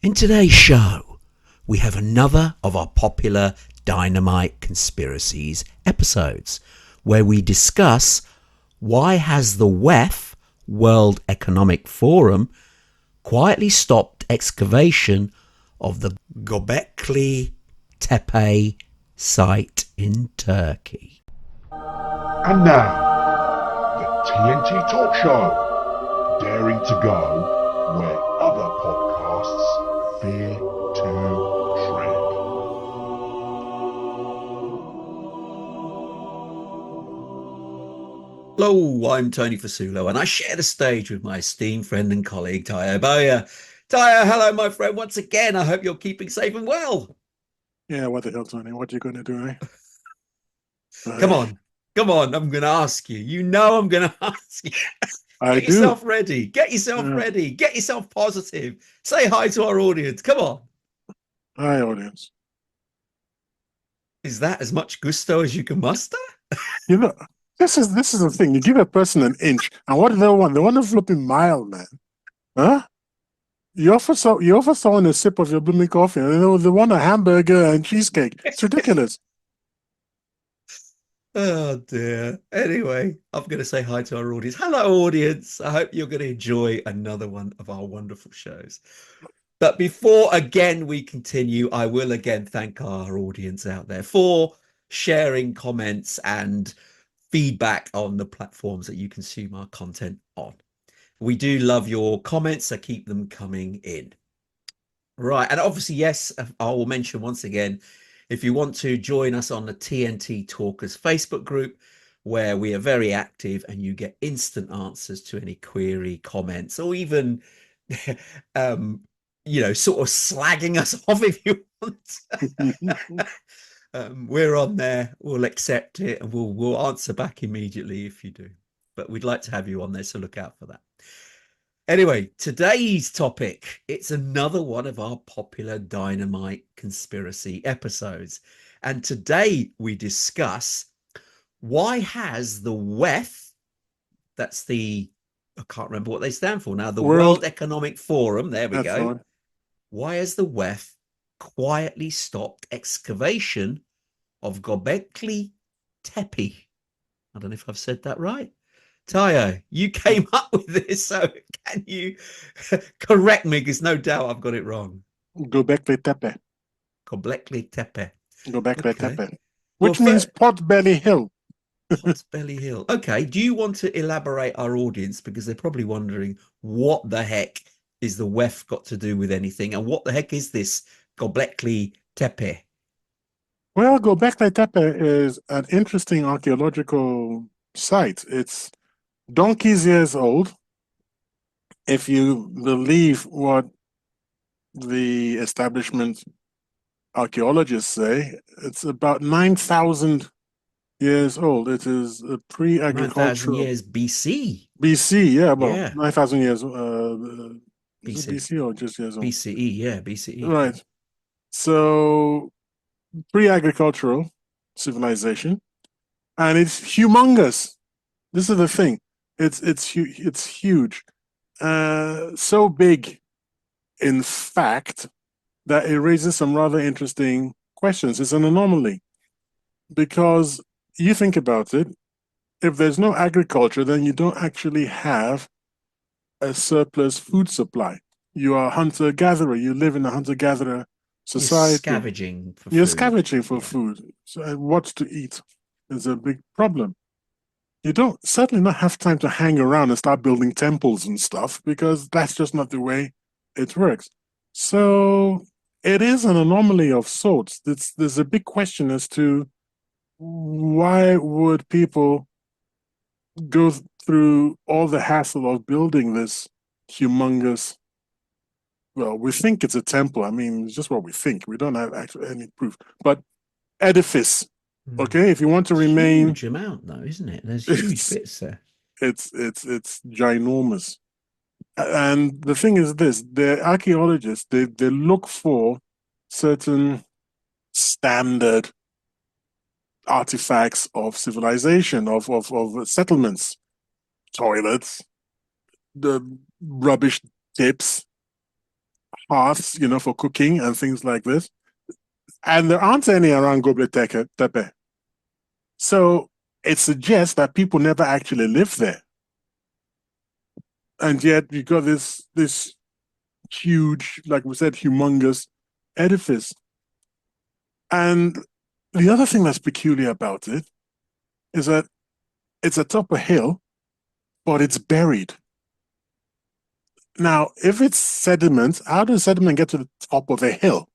In today's show, we have another of our popular Dynamite Conspiracies episodes, where we discuss why has the WEF, World Economic Forum, quietly stopped excavation of the Gobekli Tepe site in Turkey. And now, the TNT Talk Show, daring to go where other podcasts fear to tread. Hello, I'm Tony Fasulo, and I share the stage with my esteemed friend and colleague, Tayo Boya. Tayo, hello, my friend, once again. I hope you're keeping safe and well. Yeah, what the hell, Tony? What are you going to do, eh? Come on, I'm going to ask you. You know I'm going to ask you. Get yourself ready. Get yourself positive. Say hi to our audience. Come on. Hi, audience. Is that as much gusto as you can muster? You know, this is the thing. You give a person an inch, and what do they want? They want a flipping mile, man. Huh? You offer someone a sip of your blooming coffee, and they want a hamburger and cheesecake. It's ridiculous. Oh dear. Anyway, I'm going to say hi to our audience. Hello, audience. I hope you're going to enjoy another one of our wonderful shows. But before again we continue, I will again thank our audience out there for sharing comments and feedback on the platforms that you consume our content on. We do love your comments, so keep them coming in. Right, and obviously, yes, I will mention once again, if you want to join us on the TNT Talkers Facebook group, where we are very active and you get instant answers to any query, comments, or even, sort of slagging us off if you want. We're on there. We'll accept it and we'll answer back immediately if you do. But we'd like to have you on there, so look out for that. Anyway, today's topic, it's another one of our popular Dynamite Conspiracy episodes. And today we discuss why has the WEF, that's I can't remember what they stand for now, the World Economic Forum, there we go. Fine. Why has the WEF quietly stopped excavation of Gobekli Tepe? I don't know if I've said that right. Tayo, you came up with this, so can you correct me? Because no doubt I've got it wrong. Gobekli Tepe. Gobekli Tepe. Gobekli Tepe. Which means Potbelly Hill. Potbelly Hill. Okay, do you want to elaborate our audience? Because they're probably wondering what the heck is the WEF got to do with anything? And what the heck is this Gobekli Tepe? Well, Gobekli Tepe is an interesting archaeological site. It's donkeys years old, if you believe what the establishment archaeologists say. It's about 9,000 years old. It is a pre-agricultural. 9,000 years BC. BC, yeah, about 9,000 years. BC. BC or just years old? BCE, yeah, BCE. Right. So, pre-agricultural civilization, and it's humongous. This is the thing. It's huge, so big, in fact, that it raises some rather interesting questions. It's an anomaly because you think about it. If there's no agriculture, then you don't actually have a surplus food supply. You are a hunter-gatherer. You live in a hunter-gatherer society. You're scavenging for food. So what to eat is a big problem. You don't certainly not have time to hang around and start building temples and stuff, because that's just not the way it works. So it is an anomaly of sorts. There's a big question as to why would people go through all the hassle of building this humongous, well, we think it's a temple. I mean, it's just what we think. We don't have actually any proof. But edifice. Okay, if you want to remain, huge amount though, isn't it? There's huge bits there. It's ginormous. And the thing is this: the archaeologists they look for certain standard artifacts of civilization, of settlements, toilets, the rubbish tips, hearths, for cooking and things like this. And there aren't any around Gobekli Tepe. So it suggests that people never actually lived there. And yet you got this huge, like we said, humongous edifice. And the other thing that's peculiar about it is that it's atop a hill, but it's buried. Now, if it's sediment, how does sediment get to the top of a hill?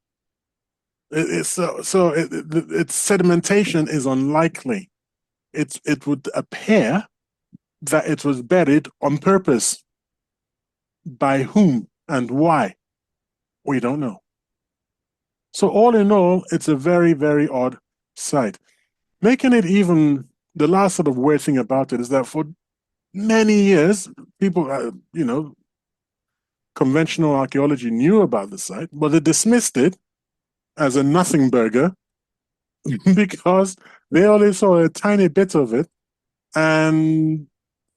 Its sedimentation is unlikely. It would appear that it was buried on purpose. By whom and why? We don't know. So all in all, it's a very, very odd site. Making it even, the last sort of weird thing about it is that for many years, people, conventional archaeology knew about the site, but they dismissed it as a nothing burger because they only saw a tiny bit of it. And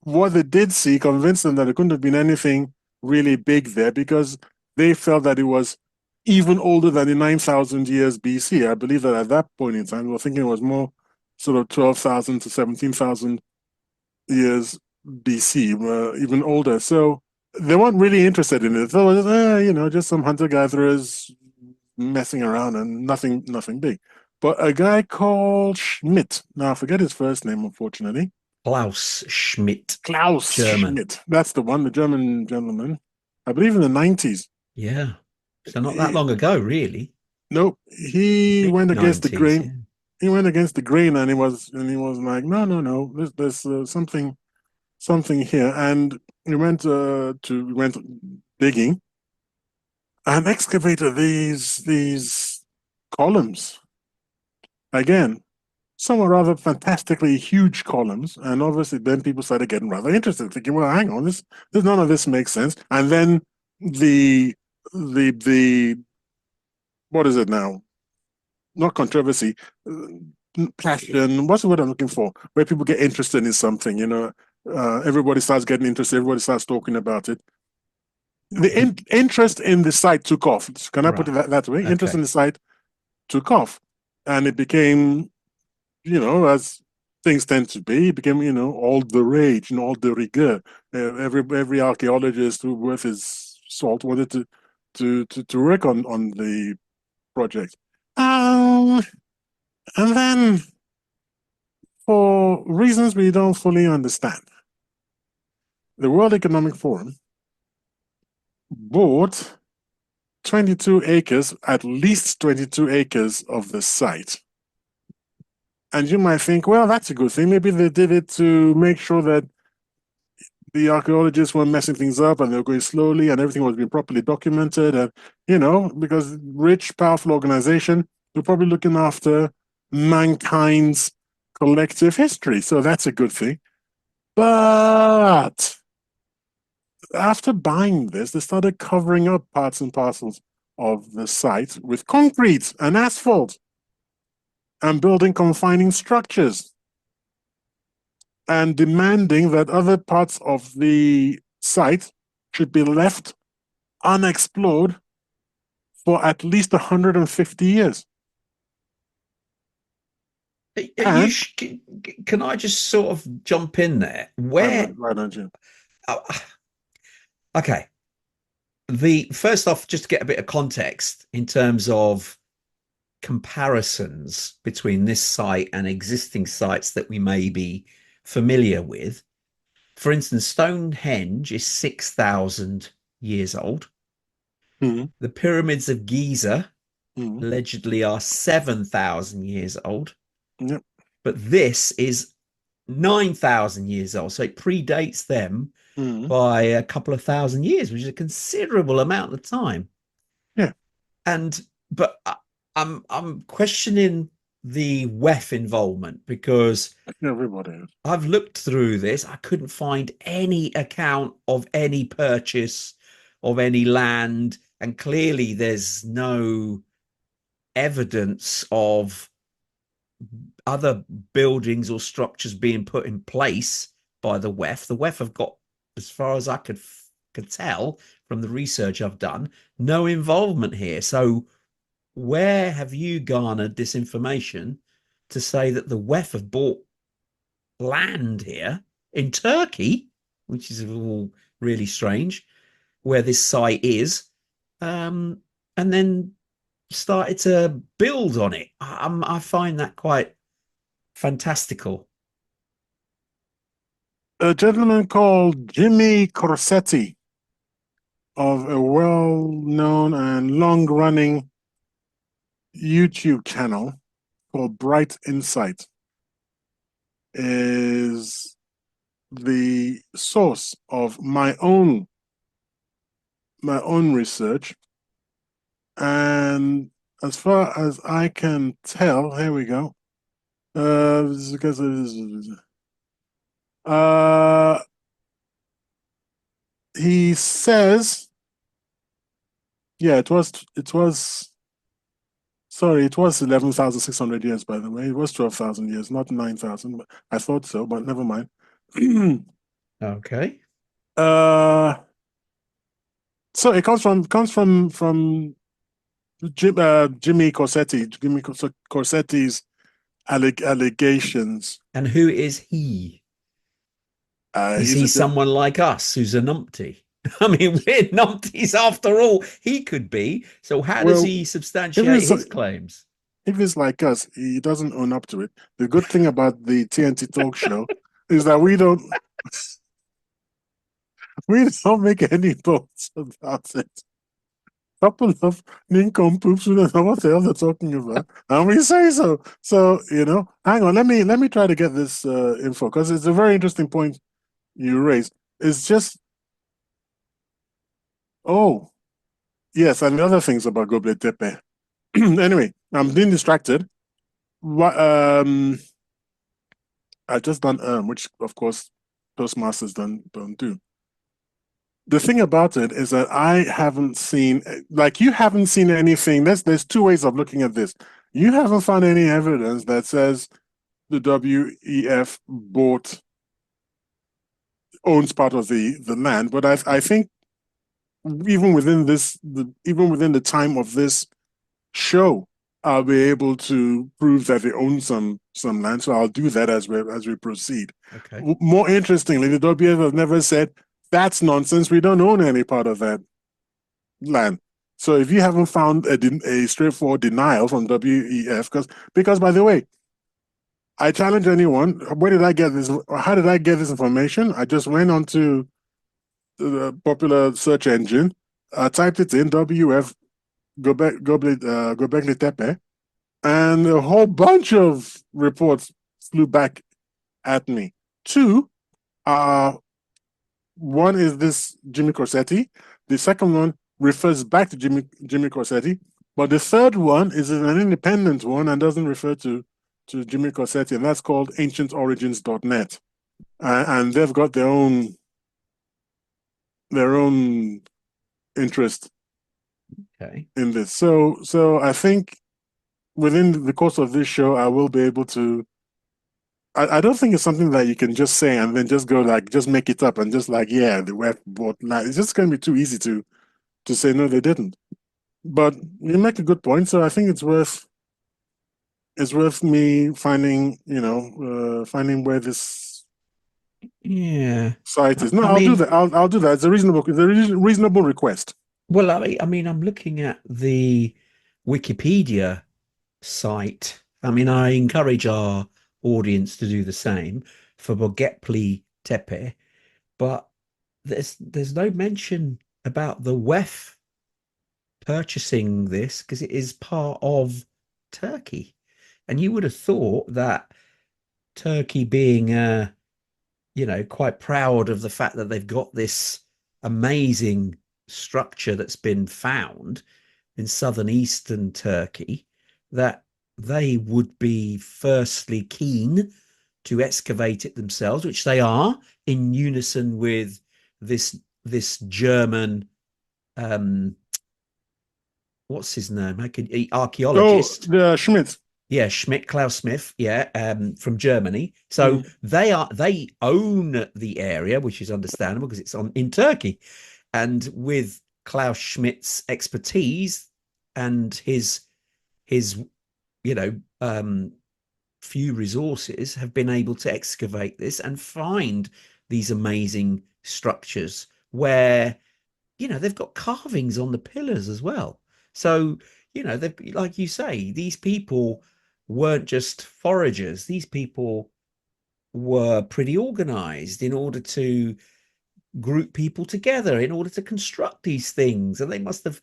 what they did see convinced them that there couldn't have been anything really big there because they felt that it was even older than the 9,000 years BC. I believe that at that point in time, we were thinking it was more sort of 12,000 to 17,000 years BC, even older. So they weren't really interested in it. So it was, just some hunter-gatherers messing around and nothing big. But a guy called Schmidt, now I forget his first name, unfortunately. Klaus Schmidt. Klaus German. Schmidt. That's the one, the German gentleman. I believe in the 90s. Yeah. So not that long ago, really. Nope. He went against the grain. Yeah. He went against the grain and he was like, no. There's something here. And he went digging and excavated these columns. Again, some are rather fantastically huge columns, and obviously then people started getting rather interested, thinking, well, hang on, this none of this makes sense. And then the what is it now? Not controversy, passion. What's the word I'm looking for? Where people get interested in something, everybody starts getting interested, everybody starts talking about it. The interest in the site took off. Can I put it that way? Okay. Interest in the site took off, and it became, as things tend to be, it became, all the rage and all the rigueur. Every archaeologist who worth his salt wanted to work on the project. And then, for reasons we don't fully understand, the World Economic Forum bought 22 acres, at least 22 acres of the site. And you might think, well, that's a good thing. Maybe they did it to make sure that the archaeologists weren't messing things up and they were going slowly and everything was being properly documented. And, because rich, powerful organization, they're probably looking after mankind's collective history. So that's a good thing. But after buying this, they started covering up parts and parcels of the site with concrete and asphalt and building confining structures and demanding that other parts of the site should be left unexplored for at least 150 years. Can I just sort of jump in there? Why don't you? Okay. First off, just to get a bit of context in terms of comparisons between this site and existing sites that we may be familiar with. For instance, Stonehenge is 6,000 years old. Mm-hmm. The pyramids of Giza allegedly are 7,000 years old. Yep. But this is 9,000 years old. So it predates them by a couple of thousand years, which is a considerable amount of time. Yeah. But I'm questioning the WEF involvement because everybody is. I've looked through this. I couldn't find any account of any purchase of any land, and clearly there's no evidence of other buildings or structures being put in place by the WEF. The WEF have got, as far as I could can tell from the research I've done, no involvement here. So where have you garnered this information to say that the WEF have bought land here in Turkey, which is all really strange, where this site is, and then started to build on it? I find that quite fantastical. A gentleman called Jimmy Corsetti of a well-known and long-running YouTube channel called Bright Insight is the source of my own research. And as far as I can tell, here we go. Because he says, yeah, it was 11,600 years, by the way. It was 12,000 years, not 9,000. But I thought so, but never mind. Okay. So it comes from Jimmy Corsetti's allegations. And who is he? Is he someone like us who's a numpty? I mean, we're numpties after all. He could be. So how does he substantiate his claims? If he's like us, he doesn't own up to it. The good thing about the TNT talk show is that we don't make any bones about it. Couple of nincompoops who don't know what the hell they're talking about, and we say so. So hang on. Let me try to get this info, because it's a very interesting point you raised. It's just, oh yes, and the other things about Gobekli Tepe. Anyway, I'm being distracted. I just done which of course Toastmasters don't do. The thing about it is that I haven't seen, like you haven't seen anything. There's two ways of looking at this. You haven't found any evidence that says the WEF owns part of the land, but I think even within the time of this show, I'll be able to prove that they own some land. So I'll do that as we proceed. Okay. More interestingly, the WEF have never said that's nonsense. We don't own any part of that land. So if you haven't found a straightforward denial from WEF, because by the way, I challenge anyone. Where did I get this? How did I get this information? I just went onto the popular search engine, typed it in, WF Gobekli Tepe, and a whole bunch of reports flew back at me. Two, one is this Jimmy Corsetti. The second one refers back to Jimmy Corsetti, but the third one is an independent one and doesn't refer to Jimmy Corsetti, and that's called ancientorigins.net. And they've got their own interest in this. So I think within the course of this show, I will be able to. I don't think it's something that you can just say and then just go just make it up and just yeah, the WEF bought land. It's just going to be too easy to say no, they didn't. But you make a good point, so I think it's worth me finding where this site is. No, I'll do that. I'll do that. It's a reasonable request. Well, I mean, I'm looking at the Wikipedia site. I mean, I encourage our audience to do the same for Gobekli Tepe, but there's no mention about the WEF purchasing this because it is part of Turkey, and you would have thought that Turkey, being quite proud of the fact that they've got this amazing structure that's been found in southern eastern Turkey, that they would be firstly keen to excavate it themselves, which they are, in unison with this German what's his name? Archaeologist. Oh, Schmidt. Yeah, Klaus Schmidt, from Germany. So they own the area, which is understandable because it's in Turkey. And with Klaus Schmidt's expertise and his you know few resources, have been able to excavate this and find these amazing structures where they've got carvings on the pillars as well. So they've, like you say, these people weren't just foragers. These people were pretty organized in order to group people together in order to construct these things. And they must have,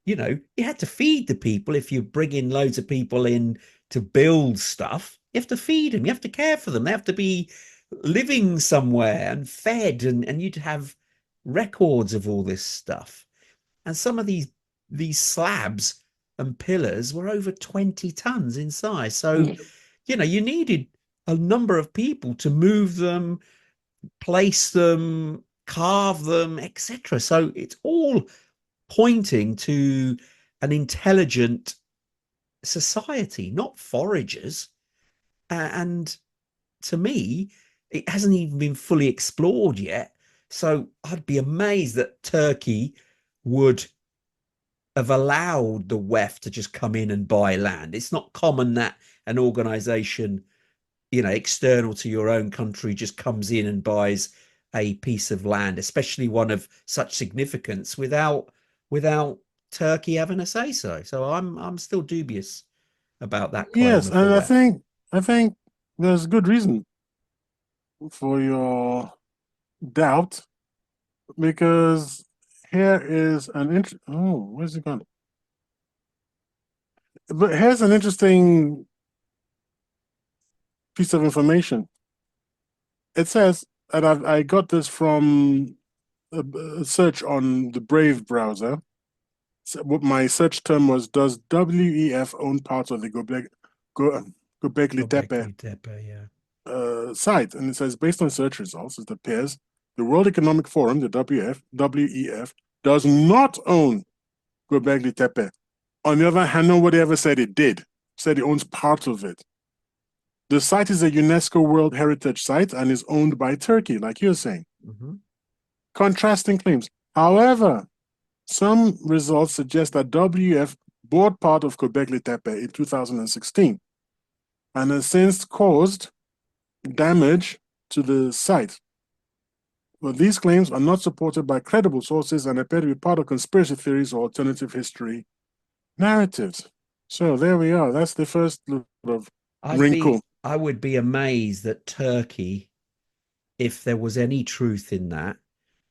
you had to feed the people. If you bring in loads of people in to build stuff, you have to feed them, you have to care for them, they have to be living somewhere and fed, and you'd have records of all this stuff. And some of these slabs and pillars were over 20 tons in size. So you needed a number of people to move them, place them, carve them, etc. So it's all pointing to an intelligent society, not foragers. And to me, it hasn't even been fully explored yet. So I'd be amazed that Turkey would have allowed the WEF to just come in and buy land. It's not common that an organization, external to your own country, just comes in and buys a piece of land, especially one of such significance, without Turkey having a say so. So I'm still dubious about that claim Yes, of the and I WEF. think I think there's good reason for your doubt, because here is an where's it gone? But here's an interesting piece of information. It says, and I got this from a search on the Brave browser. So what my search term was: does WEF own part of the Gobekli Tepe Gobekli Tepe, yeah. site? And it says, based on search results, it appears the World Economic Forum, the WEF, does not own Gobekli Tepe. On the other hand, nobody ever said it did. Said it owns part of it. The site is a UNESCO World Heritage Site and is owned by Turkey, like you're saying. Mm-hmm. Contrasting claims. However, some results suggest that WF bought part of Gobekli Tepe in 2016 and has since caused damage to the site. But these claims are not supported by credible sources and appear to be part of conspiracy theories or alternative history narratives. So there we are. That's the first little of wrinkle. I would be amazed that Turkey, if there was any truth in that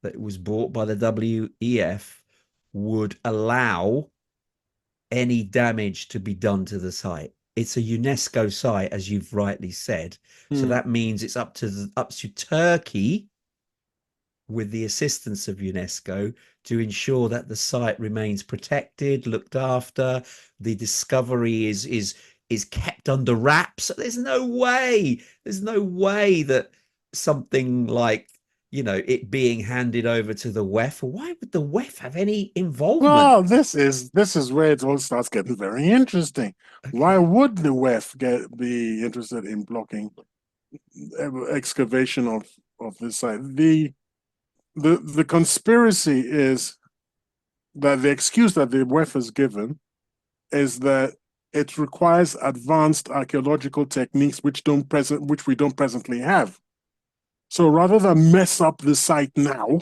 it was bought by the WEF, would allow any damage to be done to the site. It's a UNESCO site, as you've rightly said. So that means it's up to Turkey, with the assistance of UNESCO, to ensure that the site remains protected, looked after. The discovery is kept under wraps. There's no way that something like it being handed over to the WEF. Why would the WEF have any involvement? Well, this is where it all starts getting very interesting. Why Okay. would the WEF be interested in blocking excavation of this site? The conspiracy is that the excuse that the WEF has given is that it requires advanced archaeological techniques which we don't presently have. So rather than mess up the site now,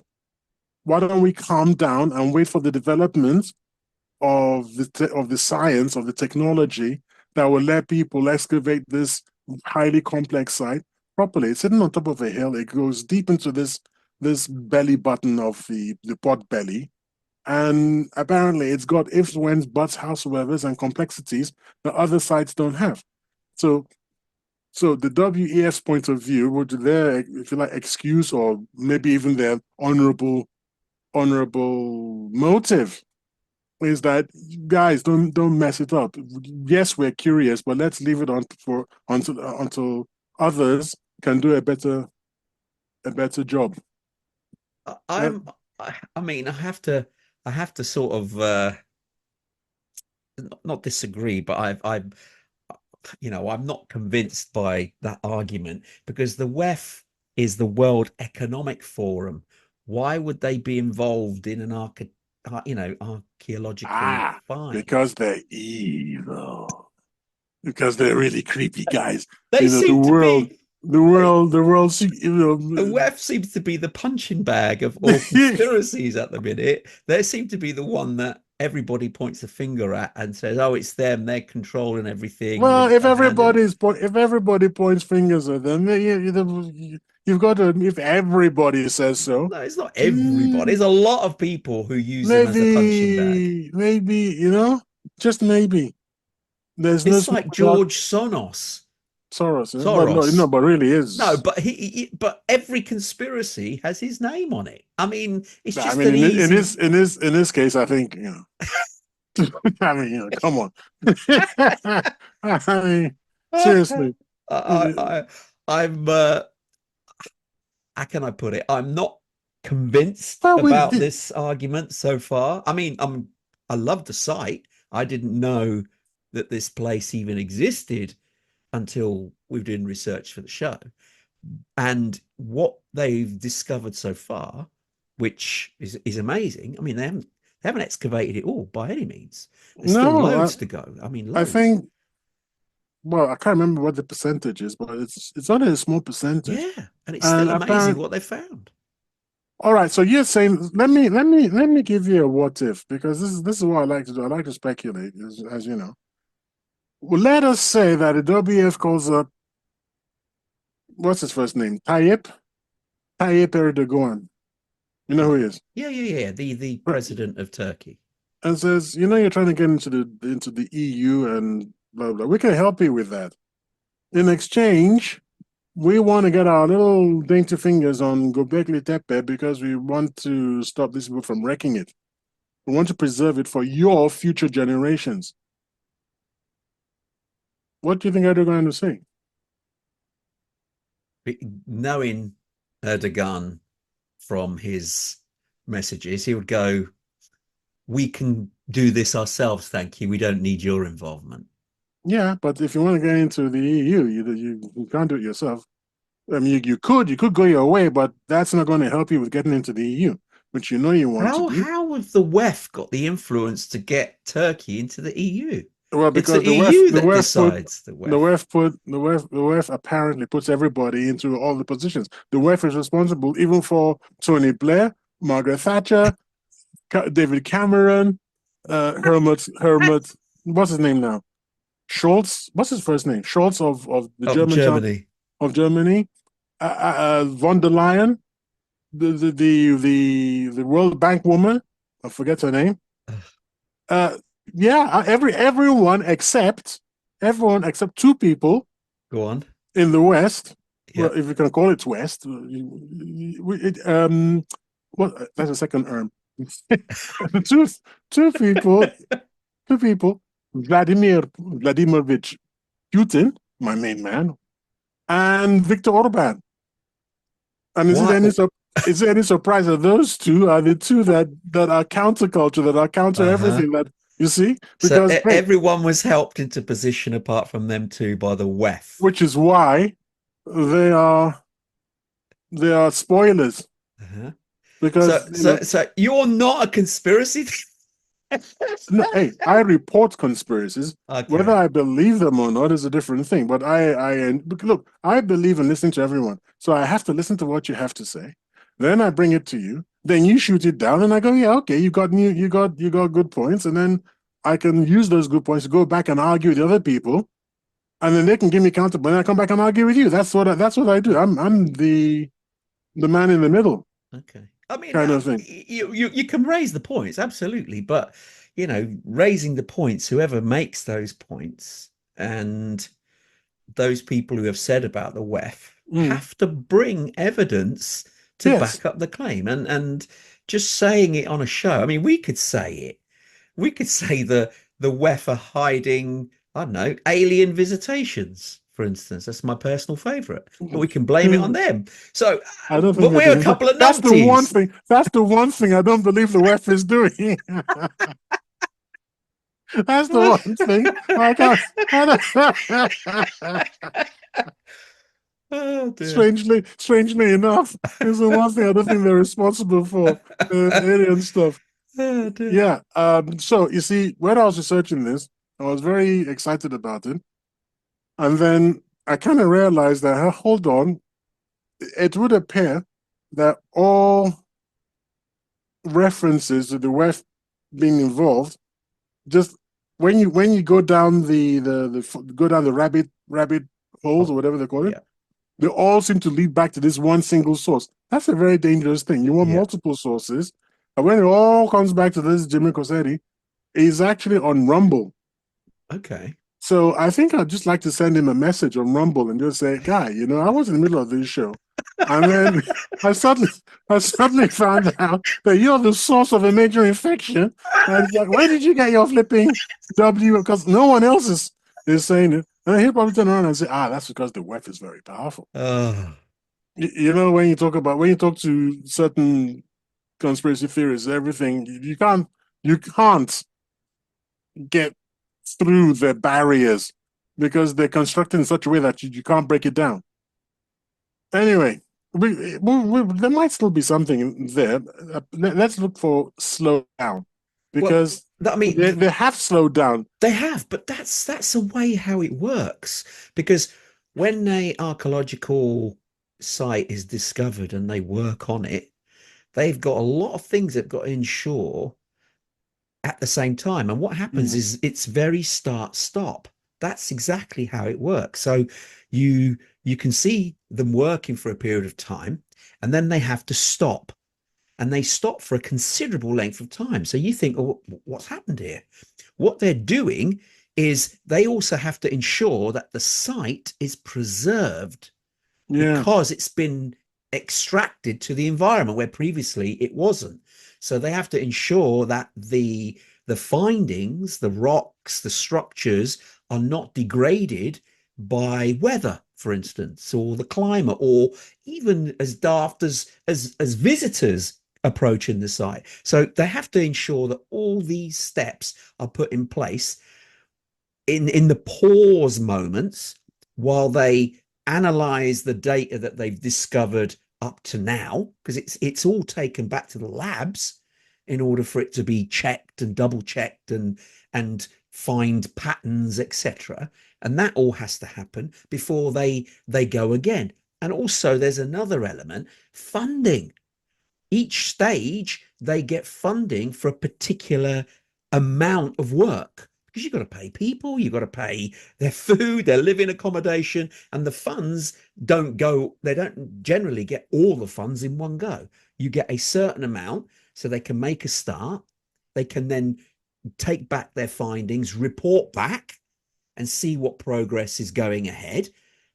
why don't we calm down and wait for the development of the science, of the technology that will let people excavate this highly complex site properly? It's sitting on top of a hill. It goes deep into this belly button of the pot belly. And apparently it's got ifs, whens, buts, howsoevers, and complexities that other sites don't have. So the WEF's point of view, would their, if you like, excuse, or maybe even their honorable motive, is that, guys, don't mess it up. Yes, we're curious, but let's leave it on for until others can do a better job. Uh, I mean, I have to sort of not disagree, but I'm not convinced by that argument, because the WEF is the World Economic Forum. Why would they be involved in an archaeological find? Because they're evil. Because they're really creepy guys. They The seem to world, be. the world, the world. The WEF seems to be the punching bag of all conspiracies at the minute. They seem to be the one that everybody points a finger at and says, "Oh, it's them. They're controlling everything." Well, They've if got a hand in it. if everybody points fingers at them, you've got to. If everybody says so, No, it's not everybody. There's a lot of people who use them as a punching bag. maybe just maybe. There's no It's smoke like without George Soros. Soros, but no, Soros. but really No, is. but but every conspiracy has his name on it. I mean, it's I just mean, an easy. in this case, I think I mean, come on. I mean, seriously. I, I'm. How can I put it? I'm not convinced Well, about this argument so far. I mean, I love the site. I didn't know that this place even existed until we were doing research for the show. And what they've discovered so far, which is amazing. I mean, they haven't excavated it all by any means. There's still no, loads to go. I mean, I loads. think. Well, I can't remember what the percentage is, but it's only a small percentage. Yeah, and it's And still amazing apparently, what they found. all right. So you're saying, let me give you a what if, because this is what I like to do. I like to speculate, as you know. Well, let us say that the WF calls up, what's his first name? Tayyip Erdogan. You know who he is? Yeah. The president of Turkey. And says, you're trying to get into the EU and blah blah. We can help you with that. In exchange, we want to get our little dainty fingers on Gobekli Tepe because we want to stop these people from wrecking it. We want to preserve it for your future generations. What do you think Erdogan will say? Knowing Erdogan from his messages, he would go, "We can do this ourselves, thank you. We don't need your involvement." Yeah, but if you want to get into the EU, you can't do it yourself. I mean, you could go your way, but that's not going to help you with getting into the EU, which you want to do. How have the WEF got the influence to get Turkey into the EU? Well, It's because the EU that decides the WEF. the WEF apparently puts everybody into all the positions. The WEF is responsible even for Tony Blair, Margaret Thatcher, David Cameron, Hermit. What's his name now? Schultz. What's his first name? Schultz of the Of Germany. of Germany. Von der Leyen, the World Bank woman. I forget her name. Everyone except two people. Go on. In the West. Yeah. Well, if you can call it West. What? That's a second term. two people. Vladimirovich Putin, my main man, and Viktor Orban. And is it any surprise that those two are the two that are counterculture, that are counter everything that you see? Because everyone was helped into position apart from them two by the WEF. Which is why they are spoilers. Uh-huh. Because so you're not a conspiracy. No, hey, I report conspiracies. Okay. Whether I believe them or not is a different thing. But look, I believe in listening to everyone, so I have to listen to what you have to say. Then I bring it to you. Then you shoot it down, and I go, yeah, okay, you got good points, and then I can use those good points to go back and argue with the other people, and then they can give me counter. But then I come back and argue with you. That's what I do. I'm the man in the middle. Okay. I mean, kind of thing. You can raise the points, absolutely, but raising the points, whoever makes those points and those people who have said about the WEF have to bring evidence to back up the claim. And just saying it on a show, I mean, we could say it. We could say the WEF are hiding, I don't know, alien visitations. For instance, that's my personal favorite, but we can blame it on them. So, I don't but think we're a couple of numpties. That's the one thing I don't believe the WEF is doing. That's the one thing. Oh dear. Strangely enough, is the one thing I don't think they're responsible for alien stuff. Oh dear. Yeah. So you see, when I was researching this, I was very excited about it, and then I kind of realized that hold on, it would appear that all references to the WEF being involved, just when you go down go down the rabbit holes or Oh, whatever they call it, yeah. they all seem to lead back to this one single source. That's a very dangerous thing. You want Yeah. multiple sources, and when it all comes back to this Jimmy Cossetti, he's actually on Rumble. Okay. So I think I'd just like to send him a message on Rumble and just say, "Guy, I was in the middle of this show, and then I suddenly, I suddenly found out that you're the source of a major infection. And it's like, where did you get your flipping W? Because no one else is saying it." And he'll probably turn around and say, that's because the WEF is very powerful. Oh, When you talk to certain conspiracy theories, everything you can't get through the barriers because they're constructed in such a way that you can't break it down. Anyway, there might still be something there. Let's look for slow down well, because I mean, they have slowed down. they have, but that's a way how it works. Because when a archaeological site is discovered and they work on it, they've got a lot of things they've got to ensure at the same time. And what happens is it's very start stop. That's exactly how it works. So you can see them working for a period of time, and then they have to stop. And they stop for a considerable length of time. So you think, oh, what's happened here? What they're doing is they also have to ensure that the site is preserved Yeah, because it's been extracted to the environment where previously it wasn't. So they have to ensure that the findings, the rocks, the structures are not degraded by weather, for instance, or the climate, or even as daft as visitors approaching the site. So they have to ensure that all these steps are put in place in the pause moments while they analyze the data that they've discovered up to now, because it's all taken back to the labs in order for it to be checked and double checked and find patterns, etc. And that all has to happen before they go again. And also there's another element, funding. Each stage they get funding for a particular amount of work, because you've got to pay people, you've got to pay their food, their living accommodation, and the funds they don't generally get all the funds in one go. You get a certain amount so they can make a start. They can then take back their findings, report back, and see what progress is going ahead.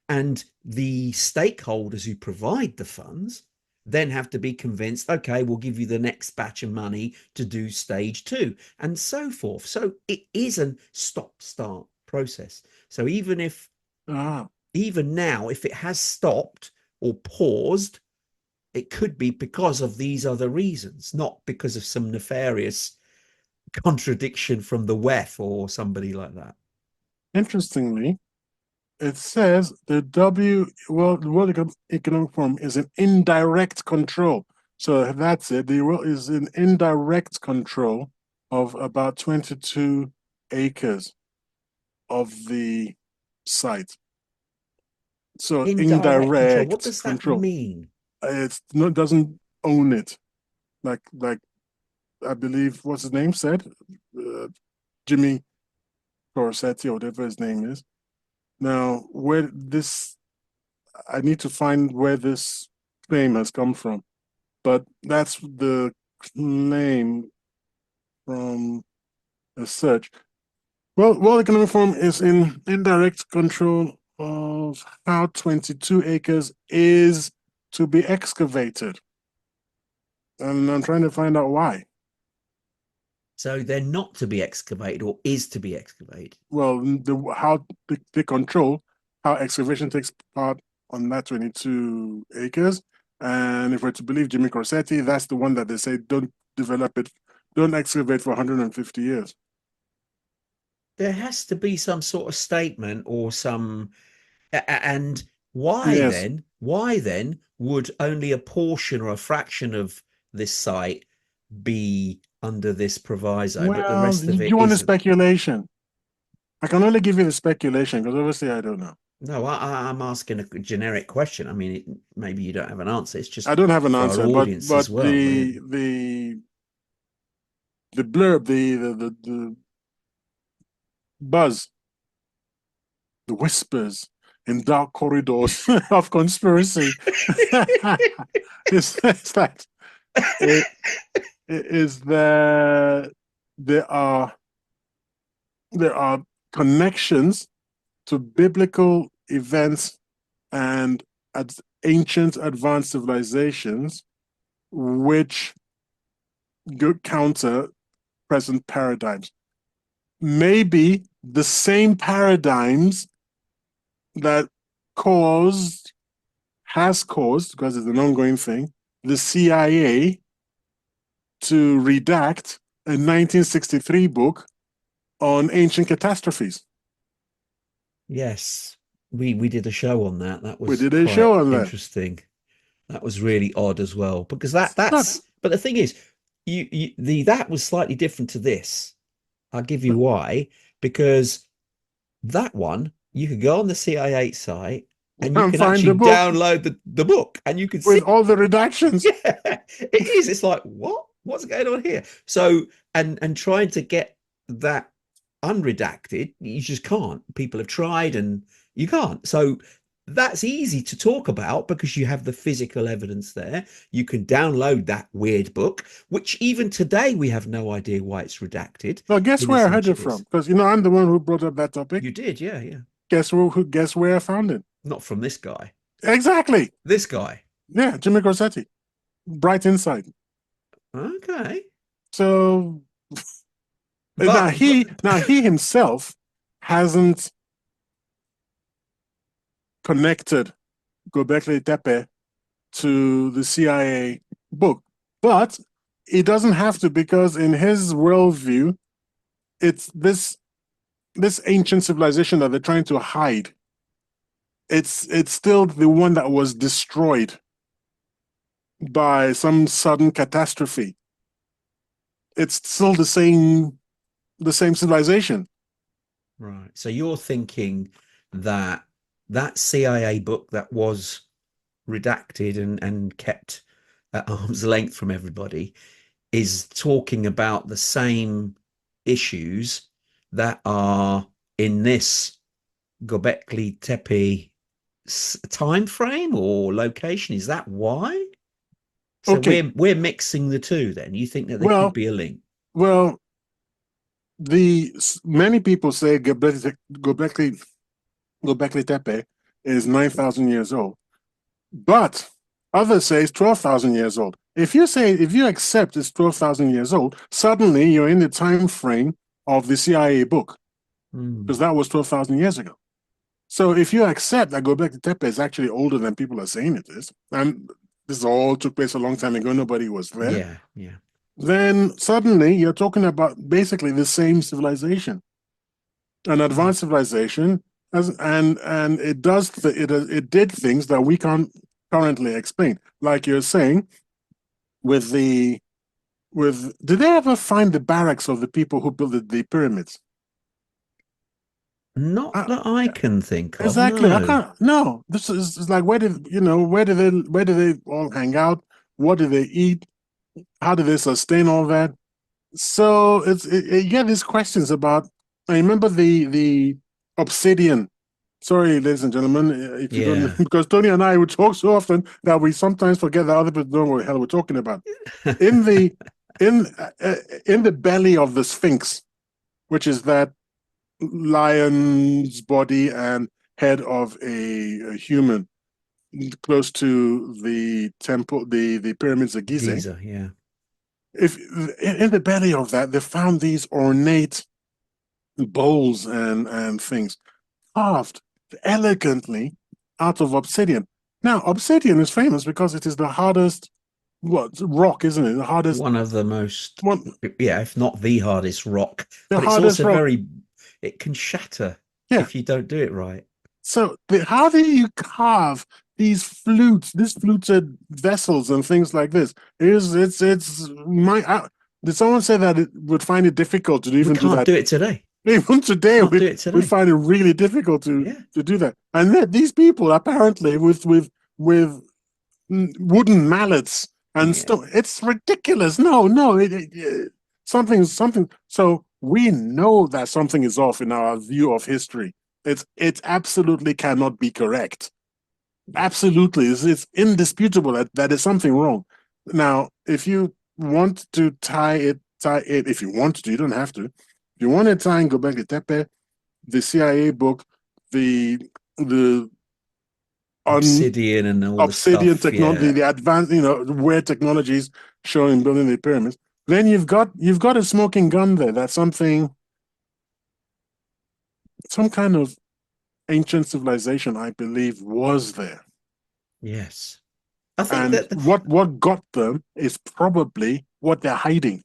And the stakeholders who provide the funds then have to be convinced, okay, we'll give you the next batch of money to do stage two, and so forth. So it is a stop start process. So even now, if it has stopped or paused, it could be because of these other reasons, not because of some nefarious contradiction from the WEF or somebody like that. interestingly, it says the World Economic Forum is an indirect control. So that's it. The world is in indirect control of about 22 acres of the site. So Indirect control. What indirect does that control. mean? It's not doesn't own it. Like I believe what's his name said, Jimmy Corsetti or whatever his name is. Now, I need to find where this claim has come from, but that's the claim from a search. Well, World Economic Forum is in indirect control of how 22 acres is to be excavated. And I'm trying to find out why. So they're not to be excavated or is to be excavated. Well, how they control how excavation takes part on that 22 acres. And if we're to believe Jimmy Corsetti, that's the one that they say don't develop it, don't excavate for 150 years. There has to be some sort of statement or and Yes. Why then would only a portion or a fraction of this site be under this proviso, but the Well, rest of it you want a isn't? speculation. I can only give you the speculation because obviously I don't know. No, I'm asking a generic question. I mean, maybe you don't have an answer. It's I just don't have an for our answer, audience but as well, really. the blurb, the buzz, the whispers in dark corridors of conspiracy is that it is that there are there are connections to biblical events and ancient advanced civilizations which counter present paradigms. Maybe the same paradigms that caused, has caused, because it's an ongoing thing, the CIA to redact a 1963 book on ancient catastrophes. Yes, we did a show on that. That We was did a quite show on that. interesting. That was really odd as well, because Not, but the thing is, that was slightly different to this. I'll give you why, because that one you could go on the CIA site and you and can find the actually book download the book and you can see. with all the redactions. Yeah, it is. It's like, what? What's going on here? So, and trying to get that unredacted, you just can't. People have tried and you can't. So that's easy to talk about because you have the physical evidence there. You can download that weird book, which even today we have no idea why it's redacted Now, guess in where its I heard it ancient from? list. Because I'm the one who brought up that topic. You did, yeah, yeah. Guess where I found it? Not from this guy. Exactly. This guy. Yeah, Jimmy Grossetti. Bright Insight. Okay. So But, now he himself hasn't connected Gobekli Tepe to the CIA book, but he doesn't have to because in his worldview, it's this ancient civilization that they're trying to hide. It's still the one that was destroyed by some sudden catastrophe. It's still the same civilization. right. So you're thinking that that CIA book that was redacted and kept at arm's length from everybody is talking about the same issues that are in this Gobekli Tepe time frame or location. Is that why? So Okay, we're mixing the two then. You think that there could well, be a link? well, the many people say Gobekli Tepe is 9,000 years old, but others say it's 12,000 years old. If you accept it's 12,000 years old, suddenly you're in the time frame of the CIA book because that was 12,000 years ago. So if you accept that Gobekli Tepe is actually older than people are saying it is, and this all took place a long time ago, nobody was there, Yeah, yeah. then suddenly you're talking about basically the same civilization, an advanced civilization, and it did things that we can't currently explain. Like you're saying, with the with did they ever find the barracks of the people who built the pyramids? Not Uh, that I can think of, exactly. I no. can't. No, this is like where do they all hang out? What do they eat? How do they sustain all that? So you get these questions about. I remember the obsidian. Sorry, ladies and gentlemen, if you don't, Yeah. because Tony and I would talk so often that we sometimes forget that other people don't know what the hell we're talking about. In the in in the belly of the Sphinx, which is that lion's body and head of a human, close to the temple, the pyramids of Giza. Giza, yeah. If in the belly of that, they found these ornate bowls and things carved elegantly out of obsidian. Now, obsidian is famous because it is the hardest rock, isn't it? The hardest One of the most, one, yeah, if not the hardest rock, the but it's hardest also rock. it can shatter Yeah. if you don't do it right. how do you carve these these fluted vessels and things like this? It's my. Did someone say that it would find it difficult to We even do can't that? do it today. Even today, Can't do we'd, it today. we'd find it really difficult Yeah. to do that. And then these people apparently with wooden mallets and Yeah. stuff. It's ridiculous. No, something. So we know that something is off in our view of history. It absolutely cannot be correct. Absolutely, it's indisputable that that is something wrong. Now, if you want to tie it. If you want to, you don't have to. If you want to tie in Gobekli Tepe, the CIA book, the on Obsidian and all the obsidian stuff. technology, Yeah. the advanced, weird technologies shown in building the pyramids, then you've got a smoking gun there. That's something, some kind of ancient civilization, I believe, was there. Yes. I think And that what got them is probably what they're hiding.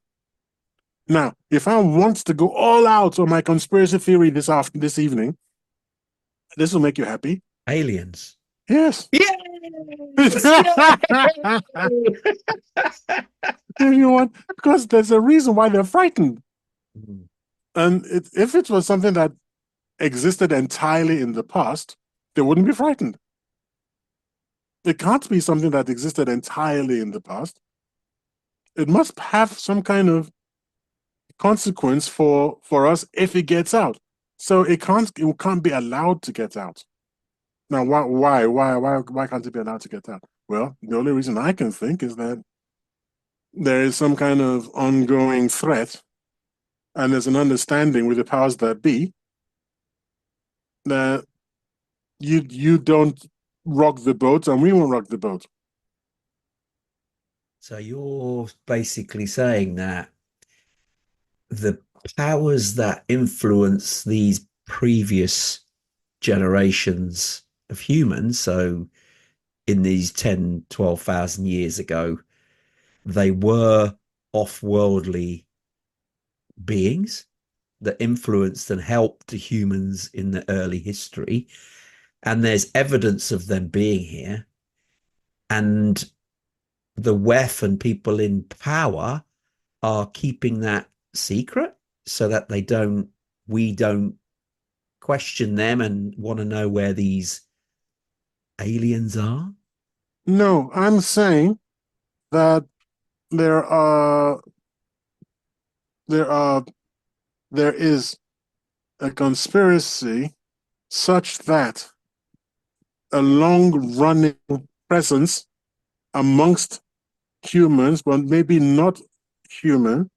Now, if I want to go all out on my conspiracy theory this evening, this will make you happy. aliens. Yes. Yes. If you want, because there's a reason why they're frightened. Mm. And if it was something that existed entirely in the past, they wouldn't be frightened. It can't be something that existed entirely in the past. It must have some kind of consequence for us if it gets out. So it can't be allowed to get out. Now, why can't it be allowed to get out? Well, the only reason I can think is that there is some kind of ongoing threat, and there's an understanding with the powers that be that you don't rock the boat and we won't rock the boat. So you're basically saying that the powers that influence these previous generations of humans, so in these 10, 12,000 years ago, they were off-worldly beings that influenced and helped the humans in the early history. And there's evidence of them being here. And the WEF and people in power are keeping that secret so that we don't question them and want to know where these aliens are. No, I'm saying that there are there are there is a conspiracy such that a long-running presence amongst humans, but maybe not human,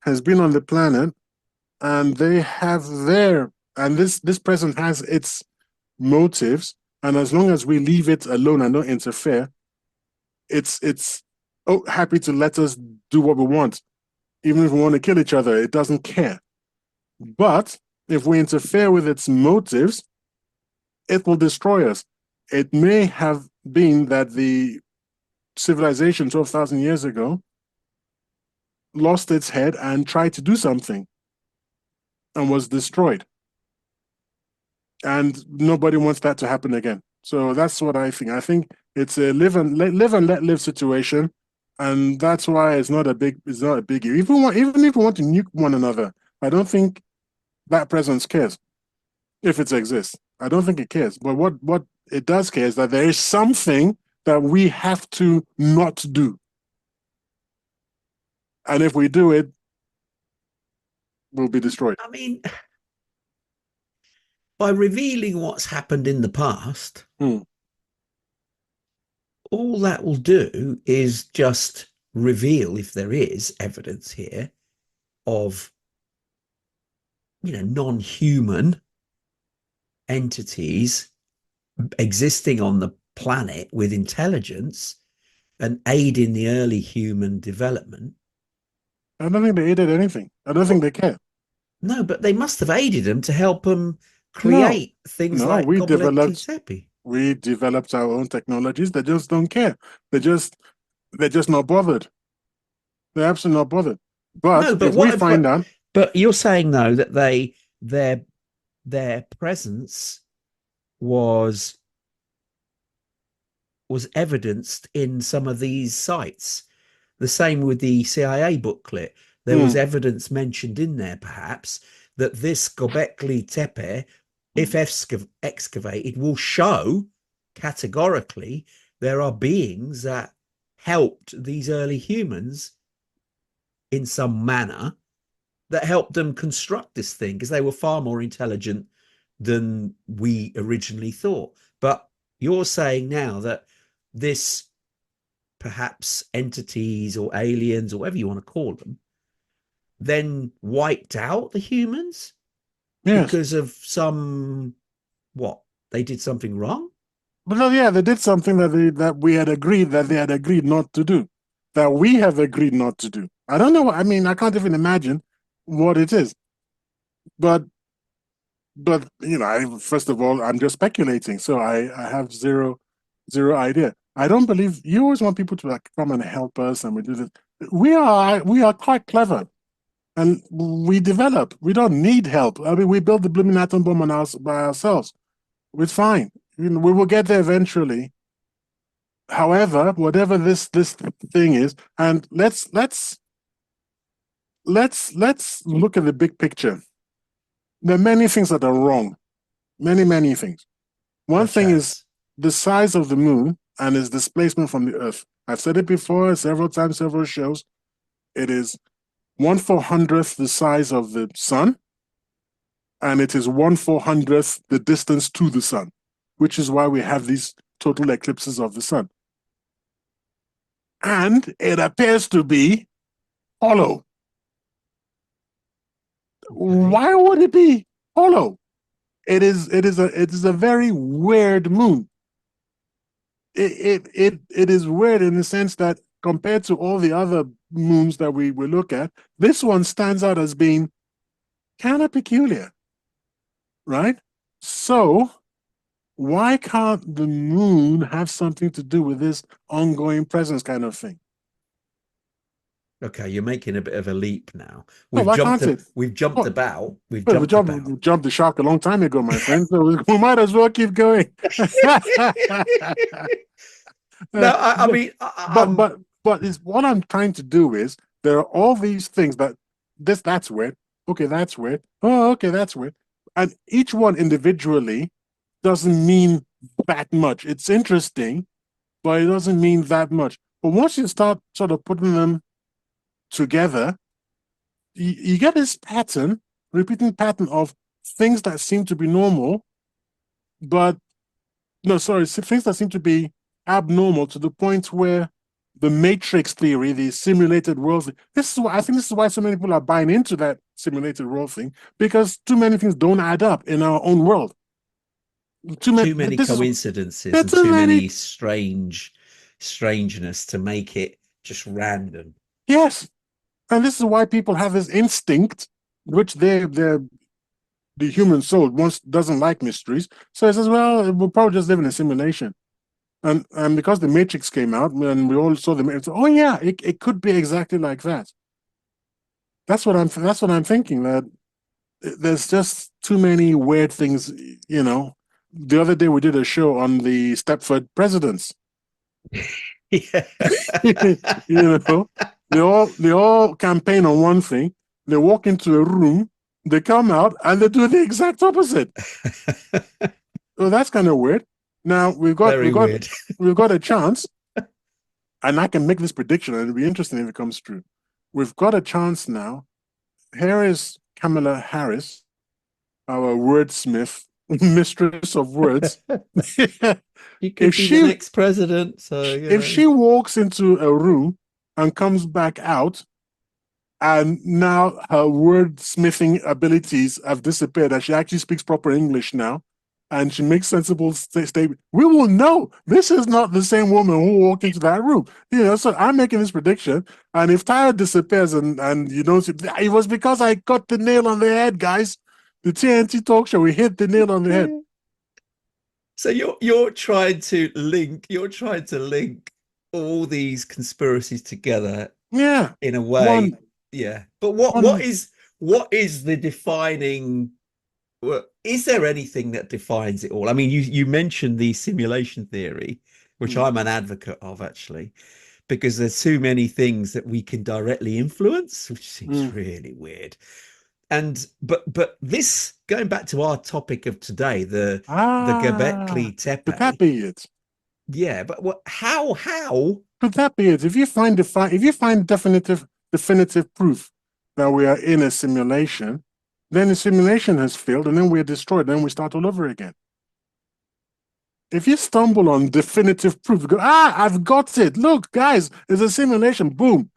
has been on the planet, and they have this presence has its motives, and as long as we leave it alone and don't interfere, it's happy to let us do what we want. Even if we want to kill each other, it doesn't care. But if we interfere with its motives, it will destroy us. It may have been that the civilization 12,000 years ago lost its head and tried to do something and was destroyed. And nobody wants that to happen again. So that's what I think. I think it's a live and let live situation, and that's why it's not a biggie. Even if we want to nuke one another, I don't think that presence cares if it exists. I don't think it cares. But what it does care is that there is something that we have to not do, and if we do it, we'll be destroyed. I mean, by revealing what's happened in the past, all that will do is just reveal if there is evidence here of, non-human entities existing on the planet with intelligence and aid in the early human development. I don't think they aided anything. I don't think they care. No, but they must have aided them to help them create things No, like Gobekli Tepe. We developed our own technologies. They just don't care. They're just not bothered. They're absolutely not bothered. But No, but if we find out, but you're saying though that their presence was evidenced in some of these sites. The same with the CIA booklet. There was Mm. evidence mentioned in there, perhaps, that this Gobekli Tepe, if excavated, will show categorically there are beings that helped these early humans in some manner, that helped them construct this thing, because they were far more intelligent than we originally thought. But you're saying now that this, perhaps entities or aliens or whatever you want to call them, then wiped out the humans Yes. because of some, what, they did something wrong? But no, yeah, they did something that we had agreed that they had agreed not to do, that we have agreed not to do. I don't know. I mean, I can't even imagine what it is. But first of all, I'm just speculating, so I have zero idea. I don't believe you always want people to like come and help us, and we do this. We are quite clever, and we develop. We don't need help. I mean, we built the blooming atom bomb by ourselves. It's fine. We will get there eventually. However, whatever this thing is, and let's look at the big picture. There are many things that are wrong. Many things. One Such thing is as, the size of the moon and its displacement from the Earth. I've said it before several times, several shows. It is 1/400th the size of the sun, and it is 1/400th the distance to the sun, which is why we have these total eclipses of the sun. And it appears to be hollow. Why would it be hollow? It is a very weird moon. It is weird in the sense that compared to all the other moons that we look at, this one stands out as being kind of peculiar, right? So why can't the moon have something to do with this ongoing presence kind of thing? okay, you're making a bit of a leap now. No, why can't it? We've jumped What? about. We've Well, jumped about. we jumped the shark a long time ago, my friend. So we might as well keep going. No, Uh, I mean, but is what I'm trying to do is there are all these things that's weird. Okay, that's weird. Oh, okay, that's weird. And each one individually doesn't mean that much. It's interesting, but it doesn't mean that much. But once you start sort of putting them together, you get this pattern, repeating pattern of things that seem to be normal, but no, sorry, things that seem to be abnormal to the point where the matrix theory, the simulated world, this is why I think this is why so many people are buying into that simulated world thing, because too many things don't add up in our own world. too many coincidences and too too many. many strangeness to make it just random. Yes, and this is why people have this instinct, which the human soul doesn't like mysteries. So it says, well, we'll probably just live in a simulation. And because the Matrix came out and we all saw the Matrix, oh yeah, it could be exactly like that. That's what I'm thinking, that there's just too many weird things, you know. The other day we did a show on the Stepford presidents. Yeah. You know, they all campaign on one thing. They walk into a room, they come out, and they do the exact opposite. So that's kind of weird. Now Very weird. we've got a chance, and I can make this prediction, and it'll be interesting if it comes true. We've got a chance now. Here is Kamala Harris, our wordsmith, mistress of words. You could be the next president. So if she walks into a room and comes back out, and now her wordsmithing abilities have disappeared, and she actually speaks proper English now, and she makes sensible statements, we will know this is not the same woman who walked into that room. You know, so I'm making this prediction, and if Tyra disappears and you don't see, it was because I got the nail on the head, guys. The TNT talk show, we hit the nail on the head. So you're trying to link all these conspiracies together, Yeah, in a way. Yeah, but what is the defining Well, is there anything that defines it all? I mean, you mentioned the simulation theory, which Mm. I'm an advocate of actually, because there's too many things that we can directly influence, which seems Mm. really weird. And but this going back to our topic of today, the Ah, Göbekli could that Tepe. be it? Yeah, but what how Could that be it? If you find definitive proof that we are in a simulation, then the simulation has failed, and then we're destroyed. Then we start all over again. If you stumble on definitive proof, go, I've got it. Look, guys, it's a simulation. Boom.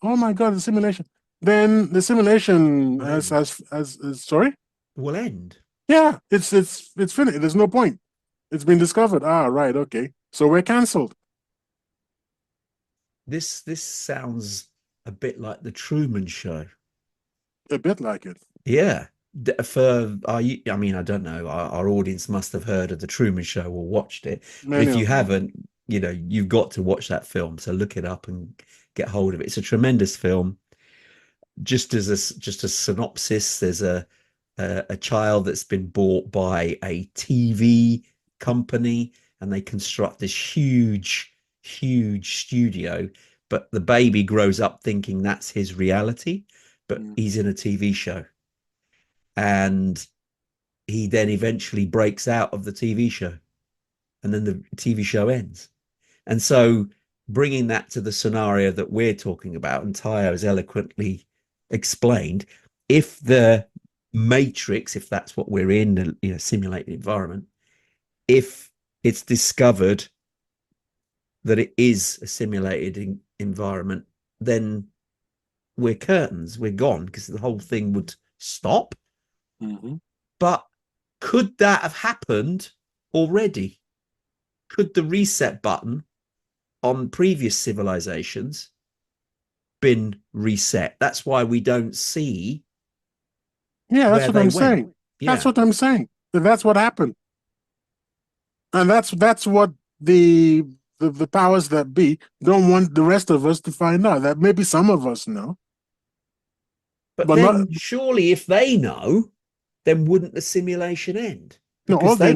Oh my God, the simulation. Then the simulation will end? sorry? Will end. Yeah, it's finished. There's no point. It's been discovered. Ah, right, okay. So we're cancelled. This sounds a bit like the Truman Show. A bit like it. Yeah. For I mean, I don't know. Our audience must have heard of the Truman Show or watched it, but Many if you of them. haven't, you've got to watch that film. So look it up and get hold of it. It's a tremendous film. Just a synopsis, there's a child that's been bought by a TV company, and they construct this huge studio, but the baby grows up thinking that's his reality, but Mm. he's in a TV show, and he then eventually breaks out of the TV show, and then the TV show ends. And so bringing that to the scenario that we're talking about, and Tayo has eloquently explained, if the matrix, if that's what we're in, the simulated environment, if it's discovered that it is a simulated environment, then we're curtains, we're gone, because the whole thing would stop. Mm-hmm. But could that have happened already? Could the reset button on previous civilizations been reset? That's why we don't see Yeah, that's where what they I'm went. saying. That's Yeah. what I'm saying. That's what happened. And that's what the powers that be don't want the rest of us to find out. That maybe some of us know, But but not then surely if they know, then wouldn't the simulation end? no, Because they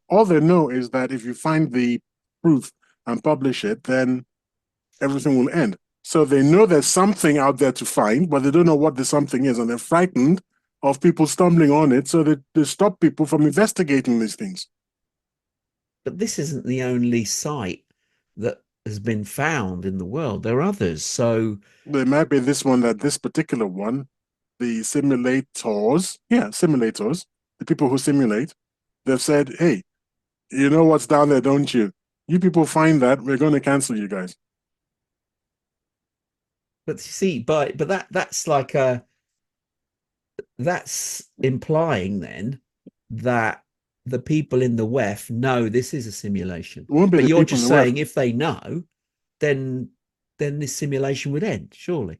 all they know is that if you find the proof and publish it, then everything will end. So they know there's something out there to find, but they don't know what the something is, and they're frightened of people stumbling on it, so they stop people from investigating these things. but this isn't the only site that has been found in the world. There are others. So There might be this particular one, the simulators, the people who simulate, they've said, hey, you know what's down there, don't you? You people find that, we're going to cancel you guys. but you see, but that's like that's implying then that the people in the WEF know this is a simulation. It won't be But the you're people in just the West. saying if they know, then this simulation would end, surely.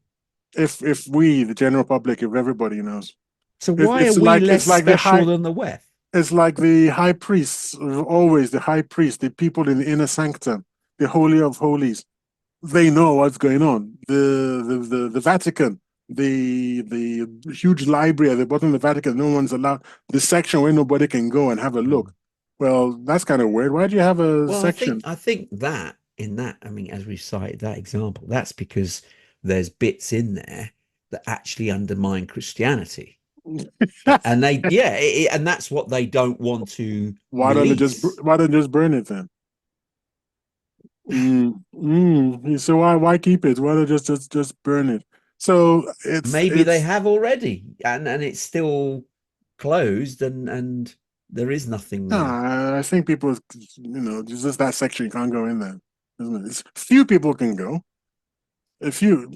If we, the general public, if everybody knows. So why are we less special than the WEF? It's like the high priests, always the high priest, the people in the inner sanctum, the holy of holies. They know what's going on. The Vatican, the huge library at the bottom of the Vatican, no one's allowed. The section where nobody can go and have a look. Well, that's kind of weird. Why do you have a Well, section? I think that in that, I mean, as we cited that example, that's because there's bits in there that actually undermine Christianity. And they, yeah, and that's what they don't want to release. Why don't they just burn it then? So why keep it? Why don't just burn it? So Maybe they it's have already, and it's still closed, and there is nothing there. I think people, just that section you can't go in there, isn't it? It's, few people can go. A few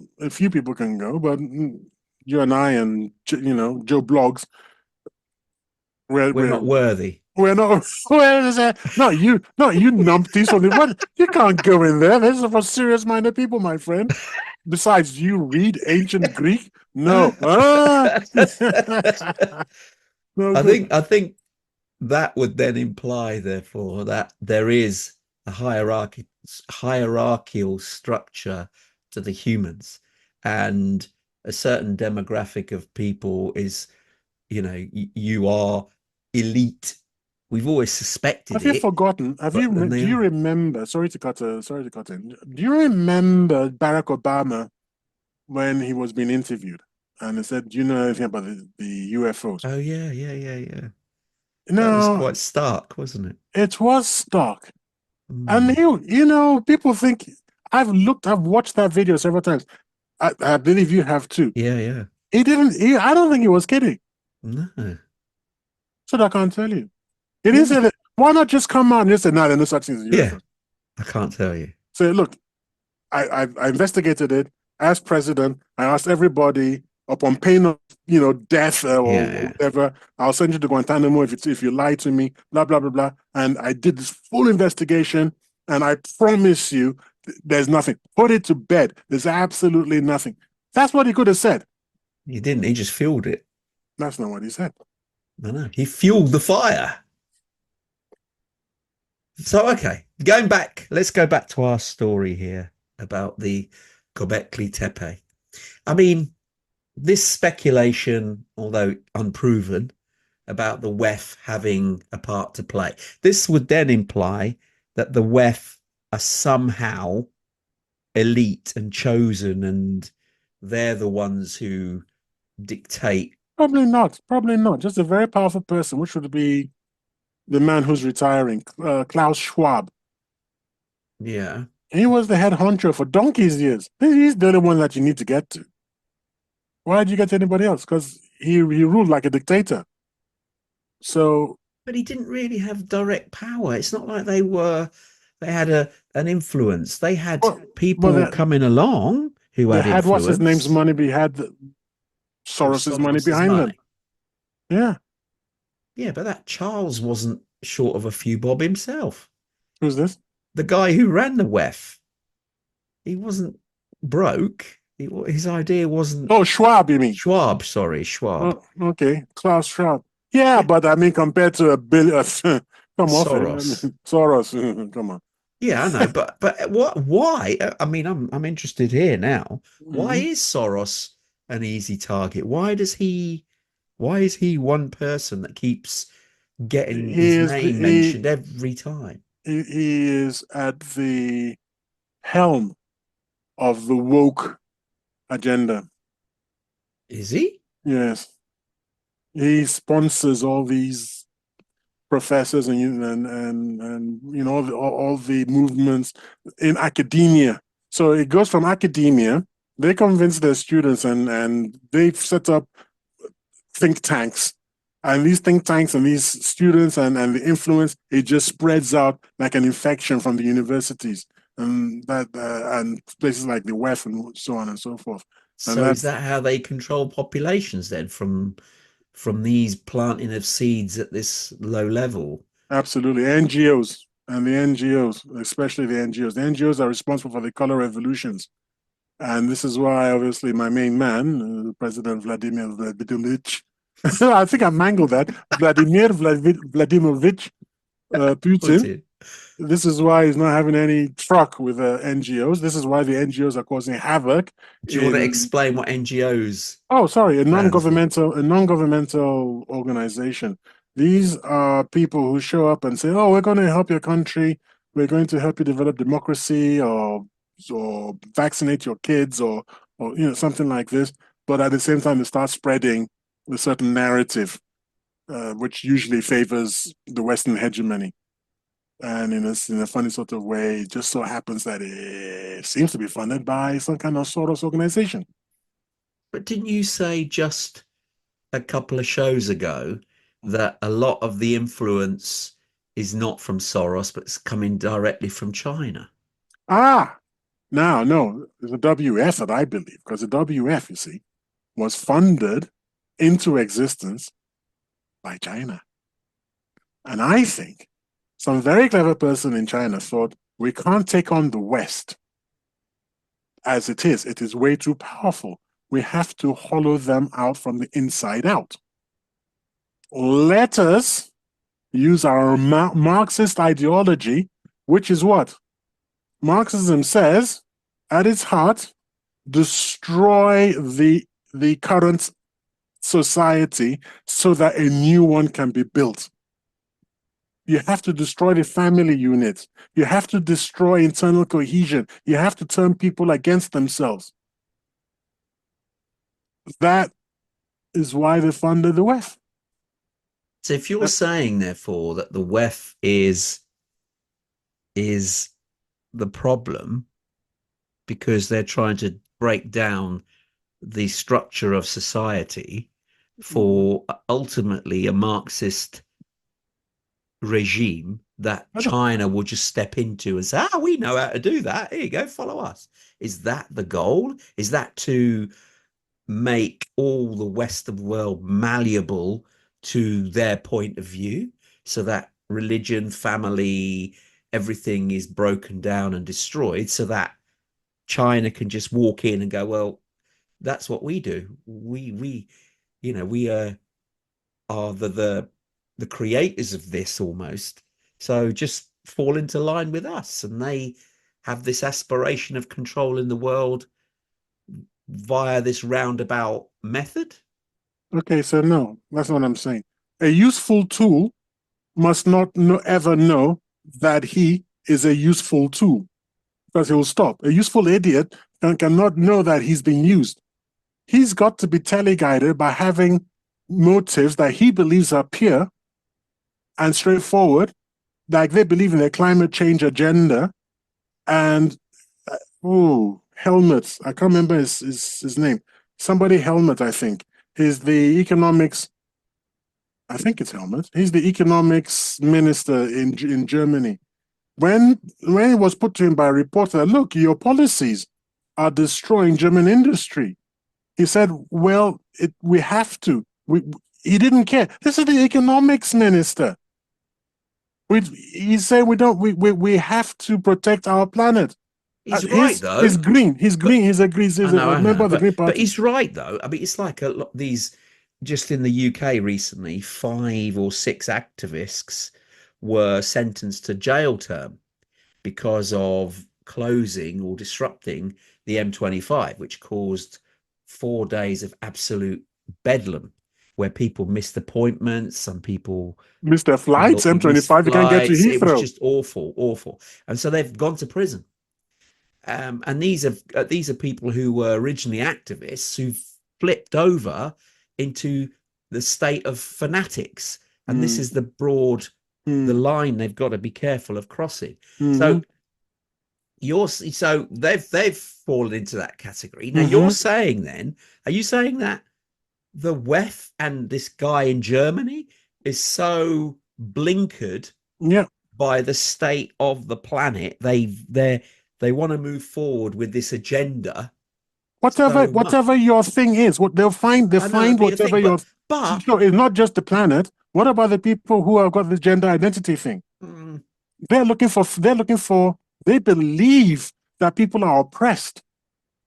people can go, but you and I and Joe Blogs, we're We're we're not worthy. we're not. Where is that? Not you numpties from the what? You can't go in there. This is for serious-minded people, my friend. Besides, you read ancient Greek? No. No good. I think that would then imply, therefore, that there is a hierarchical structure to the humans, and a certain demographic of people is you are elite. We've always suspected Have you it, forgotten? but then they Do you are. remember? Sorry to cut in. Do you remember Barack Obama when he was being interviewed and he said, "Do you know anything about the UFOs?" Oh yeah, yeah, yeah, yeah. That was No, quite stark, wasn't it? it was stock. And Mm. people think I've watched that video several times. I believe you have too. Yeah, yeah. I don't think he was kidding. No. So I can't tell you. He didn't What say was? that. Why not just come out and just say, no, there's no such thing as Yeah, UFOs? I can't tell you. Say, look, I investigated it as president. I asked everybody upon pain of death or Yeah, yeah. whatever. I'll send you to Guantanamo if you lie to me. Blah blah blah blah. And I did this full investigation, and I promise you, there's nothing. Put it to bed. There's absolutely nothing. That's what he could have said. He didn't. He just fueled it. That's not what he said. I know. He fueled the fire. So, okay, going back, let's go back to our story here about the Gobekli Tepe. I mean, this speculation, although unproven, about the WEF having a part to play, this would then imply that the WEF are somehow elite and chosen, and they're the ones who dictate. Probably not. Probably not. Just a very powerful person, which would be the man who's retiring, Klaus Schwab. Yeah. He was the head honcho for donkey's years. He's the only one that you need to get to. Why did you get to anybody else? Because he ruled like a dictator. So, But he didn't really have direct power. It's not like they had an influence. They had well, people they, coming along who they had had what's his name's influence. money. They had Soros's money Soros's behind them. money. Yeah. Yeah, but that Charles wasn't short of a few bob himself. Who's this? The guy who ran the WEF, he wasn't broke. His idea wasn't Oh, Schwab, you mean? Schwab. Sorry, Schwab. Oh, okay. Klaus Schwab. Yeah, Yeah, but I mean, compared to a billion, come off it. I Soros. mean, Soros, come on. Yeah, I know, but what? Why? I mean, I'm interested here now. Why Mhm. is Soros an easy target? Why is he one person that keeps getting He his is the, name mentioned every time? he is at the helm of the woke agenda. Is he? Yes, he sponsors all these professors and all the movements in academia. So it goes from academia. They convince their students and they've set up think tanks. And these think tanks and these students and the influence, it just spreads out like an infection from the universities and places like the WEF and so on and so forth. And So is that's that how they control populations then from these planting of seeds at this low level? absolutely NGOs and the NGOs, especially the NGOs. The NGOs are responsible for the color revolutions. And this is why, obviously, my main man, President Vladimir Vladimirovich, I think I mangled that, Vladimirovich Putin. Putin. This is why he's not having any truck with NGOs. This is why the NGOs are causing havoc Do you want to in. explain what NGOs Oh, sorry, stands for? a non-governmental organization. These are people who show up and say, "Oh, we're going to help your country. We're going to help you develop democracy, or vaccinate your kids, or something like this." But at the same time, they start spreading a certain narrative, which usually favors the Western hegemony. And in a funny sort of way, it just so happens that it seems to be funded by some kind of Soros organization. But didn't you say just a couple of shows ago that a lot of the influence is not from Soros, but it's coming directly from China? Ah, now, no, the WF that I believe, because the WF, you see, was funded into existence by China. And I think some very clever person in China thought we can't take on the West as it is. It is way too powerful. We have to hollow them out from the inside out. Let us use our Marxist ideology, which is what? Marxism says, at its heart, destroy the current society so that a new one can be built. You have to destroy the family unit. You have to destroy internal cohesion. You have to turn people against themselves. That is why they funded the WEF. So if you're saying, therefore, that the WEF is the problem because they're trying to break down the structure of society for ultimately a Marxist regime that China will just step into and say, we know how to do that. Here you go, follow us. Is that the goal? Is that to make all the West of the world malleable to their point of view so that religion, family, everything is broken down and destroyed so that China can just walk in and go, well, that's what we do. We are the creators of this almost. So just fall into line with us. And they have this aspiration of controlling the world via this roundabout method. Okay, so no, that's not what I'm saying. A useful tool must not ever know that he is a useful tool because he will stop. A useful idiot cannot know that he's being used. He's got to be teleguided by having motives that he believes are pure and straightforward, like they believe in the climate change agenda. And Helmut, I can't remember his name. Somebody Helmut, I think. He's the economics. I think it's Helmut. He's the economics minister in Germany. When it was put to him by a reporter, look, your policies are destroying German industry. He said, well, we have to. He didn't care. This is the economics minister. He said we have to protect our planet. He's right, though. He's green. He's green. He's a member of the Green Party. But he's right, though. I mean, it's like these, just in the UK recently, 5 or 6 activists were sentenced to jail term because of closing or disrupting the M25, which caused 4 days of absolute bedlam where people missed appointments. Some people missed their flights. M25, you can't get to Heathrow. It was just awful. And so they've gone to prison. And these are people who were originally activists who flipped over into the state of fanatics. And this is the the line they've got to be careful of crossing. So they've fallen into that category. Now you're saying then, are you saying that the WEF and this guy in Germany is so blinkered by the state of the planet? They want to move forward with this agenda. Whatever your thing is, what they'll find whatever your. But so it's not just the planet. What about the people who have got this gender identity thing? They're looking for. They believe that people are oppressed.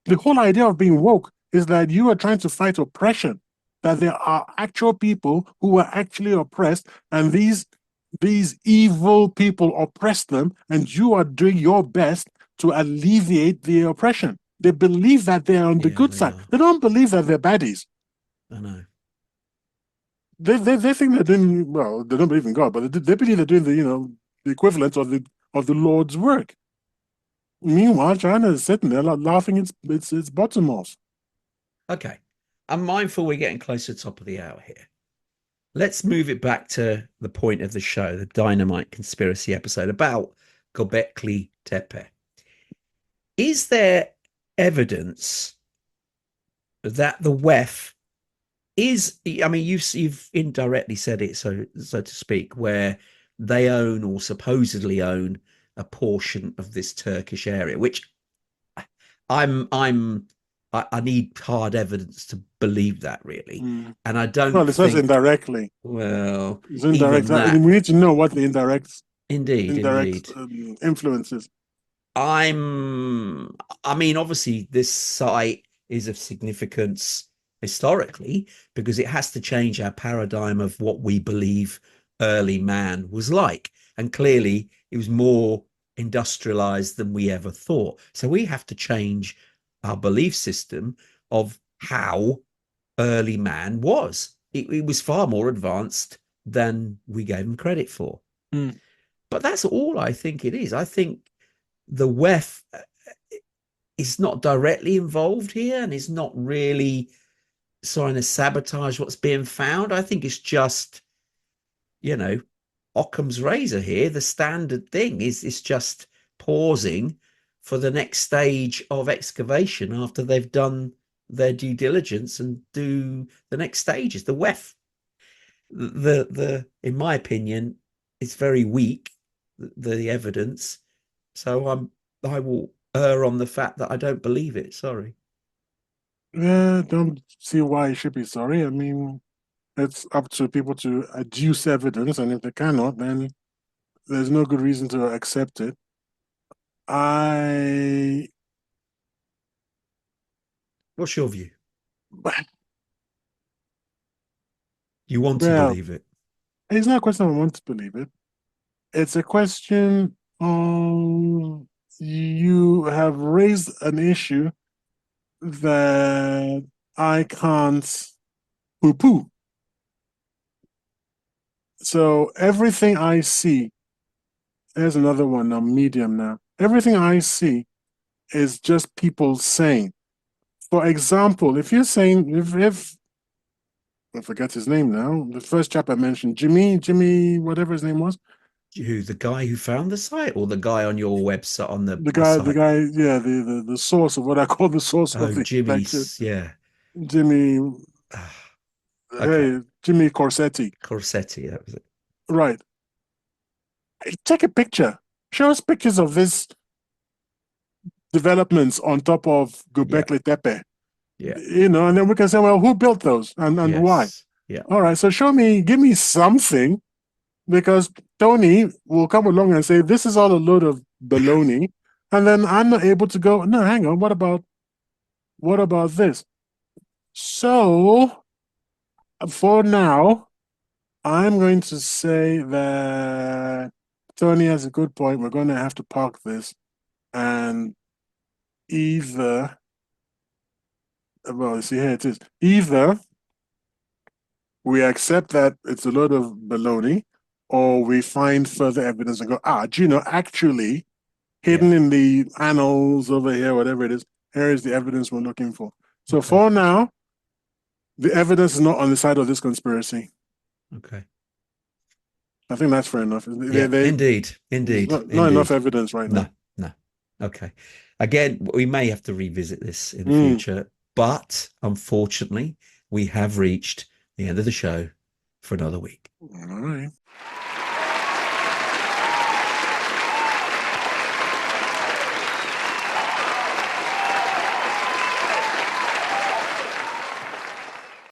The whole idea of being woke is that you are trying to fight oppression. That there are actual people who are actually oppressed, and these evil people oppress them, and you are doing your best to alleviate the oppression. They believe that they're on the good side. They don't believe that they're baddies. I know. They think they're doing well. They don't believe in God, but they believe they're doing the equivalent of the Lord's work. Meanwhile, China is sitting there laughing its bottom off. Okay, I'm mindful we're getting close to the top of the hour here. Let's move it back to the point of the show, the Dynamite Conspiracy episode about Gobekli Tepe. Is there evidence that the WEF is, I mean, you've indirectly said it, so to speak, where they own or supposedly own a portion of this Turkish area, which I need hard evidence to believe that, really. And I don't. Well, it says indirectly. Well, it's indirect. We need to know what the indirect indeed influences. I mean, obviously, this site is of significance historically because it has to change our paradigm of what we believe early man was like. And clearly, it was more industrialized than we ever thought. So we have to change our belief system of how early man was. It was far more advanced than we gave him credit for. Mm. But that's all I think it is. I think the WEF is not directly involved here and is not really trying to sabotage what's being found. I think it's just, Occam's razor here. The standard thing is it's just pausing for the next stage of excavation after they've done their due diligence and do the next stages. The WEF, the in my opinion, it's very weak, the evidence. So I will err on the fact that I don't believe it. Sorry. Don't see why you should be sorry. I mean, it's up to people to adduce evidence, and if they cannot, then there's no good reason to accept it. What's your view? You want to Well, believe it? it's not a question of I want to believe it. It's a question you have raised an issue that I can't poo-poo. So everything I see, there's another one now, medium now. Everything I see is just people saying. For example, if you're saying, if I forget his name now, the first chap I mentioned, Jimmy, whatever his name was, Who, the guy who found the site or the guy on your website on the the site? guy, yeah, the source of what I call the source of Oh, the infection, Jimmy's, yeah. Jimmy, Okay. hey, Jimmy Corsetti, Corsetti, that was it. right? Take a picture. Show us pictures of this developments on top of Yeah, Gobekli Tepe, yeah, and then we can say, well, who built those and why? yes, yeah. All right, so give me something, because Tony will come along and say, this is all a load of baloney. And then I'm not able to go, no, hang on, what about this? So for now, I'm going to say that Tony has a good point. We're going to have to park this and either, well, see, here it is. Either we accept that it's a load of baloney, or we find further evidence and go, actually, Yeah. hidden in the annals over here, whatever it is, here is the evidence we're looking for. So Okay. for now, the evidence is not on the side of this conspiracy. Okay. I think that's fair enough. Yeah, indeed, There's indeed, not enough indeed. evidence right No, now. no. Okay. Again, we may have to revisit this in the Mm. future, but unfortunately, we have reached the end of the show for another week. All right.